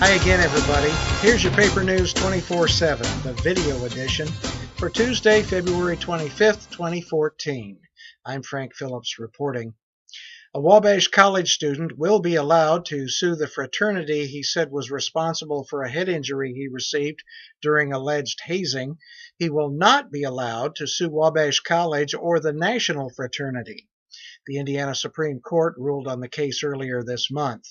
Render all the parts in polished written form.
Hi again, everybody. Here's your Paper News 24/7, the video edition, for Tuesday, February 25th, 2014. I'm Frank Phillips reporting. A Wabash College student will be allowed to sue the fraternity he said was responsible for a head injury he received during alleged hazing. He will not be allowed to sue Wabash College or the national fraternity. The Indiana Supreme Court ruled on the case earlier this month.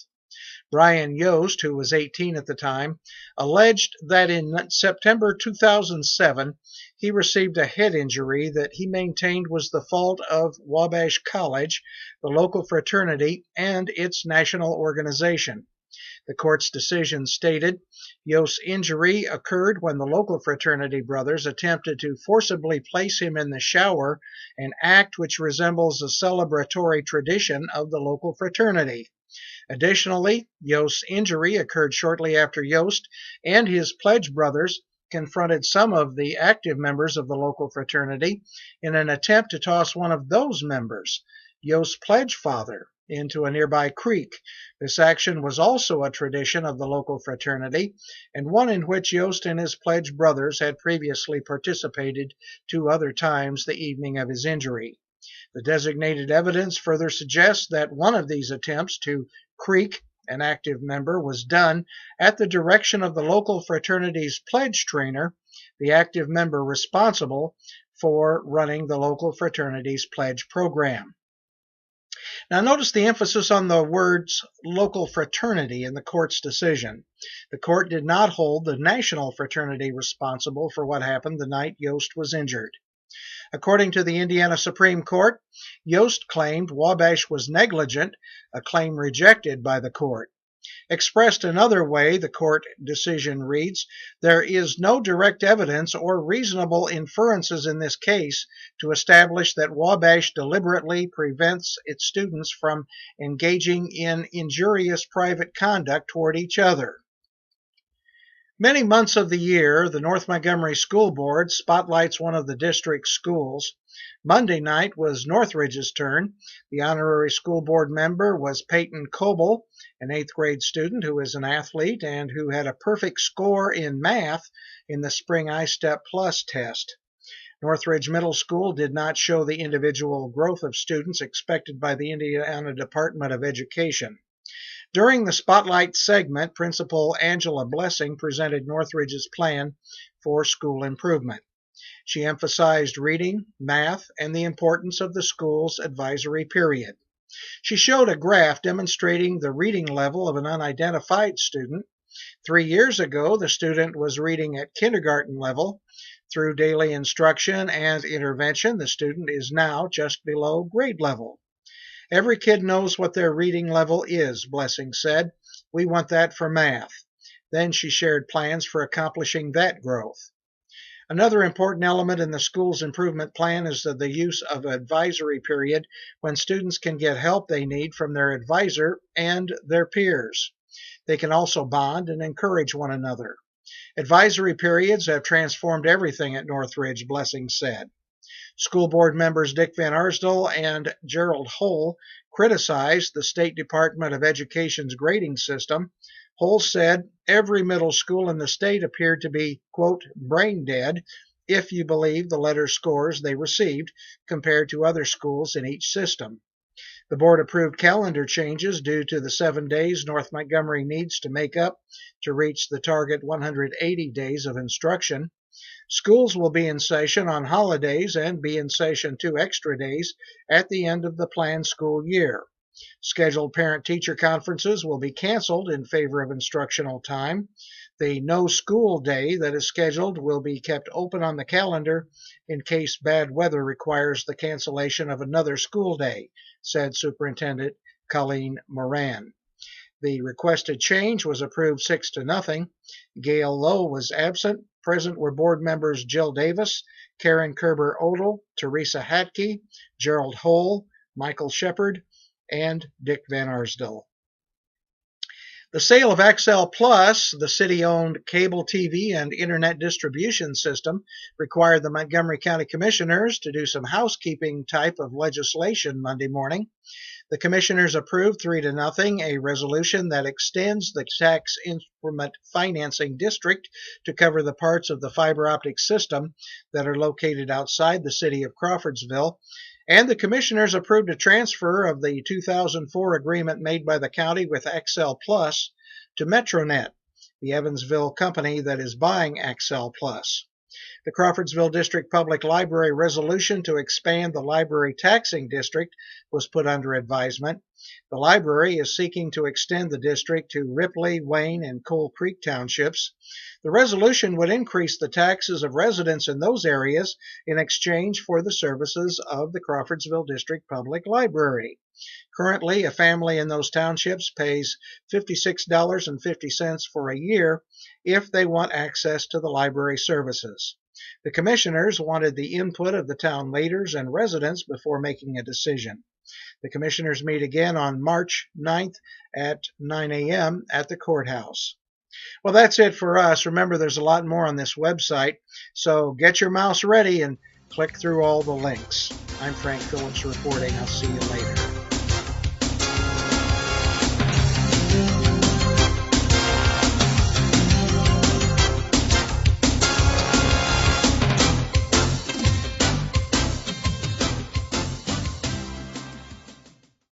Brian Yost, who was 18 at the time, alleged that in September 2007 he received a head injury that he maintained was the fault of Wabash College, the local fraternity, and its national organization. The court's decision stated Yost's injury occurred when the local fraternity brothers attempted to forcibly place him in the shower, an act which resembles a celebratory tradition of the local fraternity. Additionally, Yost's injury occurred shortly after Yost and his pledge brothers confronted some of the active members of the local fraternity in an attempt to toss one of those members, Yost's pledge father, into a nearby creek. This action was also a tradition of the local fraternity, and one in which Yost and his pledge brothers had previously participated 2 other times the evening of his injury. The designated evidence further suggests that one of these attempts to creek an active member was done at the direction of the local fraternity's pledge trainer, the active member responsible for running the local fraternity's pledge program. Now notice the emphasis on the words local fraternity in the court's decision. The court did not hold the national fraternity responsible for what happened the night Yost was injured. According to the Indiana Supreme Court, Yost claimed Wabash was negligent, a claim rejected by the court. Expressed another way, the court decision reads, there is no direct evidence or reasonable inferences in this case to establish that Wabash deliberately prevents its students from engaging in injurious private conduct toward each other. Many months of the year, the North Montgomery School Board spotlights one of the district's schools. Monday night was Northridge's turn. The honorary school board member was Peyton Coble, an 8th grade student who is an athlete and who had a perfect score in math in the spring I-Step Plus test. Northridge Middle School did not show the individual growth of students expected by the Indiana Department of Education. During the Spotlight segment, Principal Angela Blessing presented Northridge's plan for school improvement. She emphasized reading, math, and the importance of the school's advisory period. She showed a graph demonstrating the reading level of an unidentified student. 3 years ago, the student was reading at kindergarten level. Through daily instruction and intervention, the student is now just below grade level. Every kid knows what their reading level is, Blessing said. We want that for math. Then she shared plans for accomplishing that growth. Another important element in the school's improvement plan is the use of an advisory period when students can get help they need from their advisor and their peers. They can also bond and encourage one another. Advisory periods have transformed everything at Northridge, Blessing said. School board members Dick Van Arsdell and Gerald Hull criticized the State Department of Education's grading system. Hull said every middle school in the state appeared to be, quote, brain dead, if you believe the letter scores they received compared to other schools in each system. The board approved calendar changes due to the 7 days North Montgomery needs to make up to reach the target 180 days of instruction. Schools will be in session on holidays and be in session 2 extra days at the end of the planned school year. Scheduled parent-teacher conferences will be canceled in favor of instructional time. The no school day that is scheduled will be kept open on the calendar in case bad weather requires the cancellation of another school day, said Superintendent Colleen Moran. The requested change was approved 6-0. Gail Lowe was absent. Present were board members Jill Davis, Karen Kerber-Odell, Teresa Hatke, Gerald Hull, Michael Shepard, and Dick Van Arsdell. The sale of XL Plus, the city-owned cable TV and internet distribution system, required the Montgomery County Commissioners to do some housekeeping type of legislation Monday morning. The commissioners approved 3-0 a resolution that extends the tax increment financing district to cover the parts of the fiber optic system that are located outside the city of Crawfordsville. And the commissioners approved a transfer of the 2004 agreement made by the county with XL Plus to Metronet, the Evansville company that is buying XL Plus. The Crawfordsville District Public Library resolution to expand the library taxing district was put under advisement. The library is seeking to extend the district to Ripley, Wayne, and Coal Creek townships. The resolution would increase the taxes of residents in those areas in exchange for the services of the Crawfordsville District Public Library. Currently, a family in those townships pays $56.50 for a year if they want access to the library services. The commissioners wanted the input of the town leaders and residents before making a decision. The commissioners meet again on March 9th at 9 a.m. at the courthouse. Well, that's it for us. Remember, there's a lot more on this website, so get your mouse ready and click through all the links. I'm Frank Phillips reporting. I'll see you later.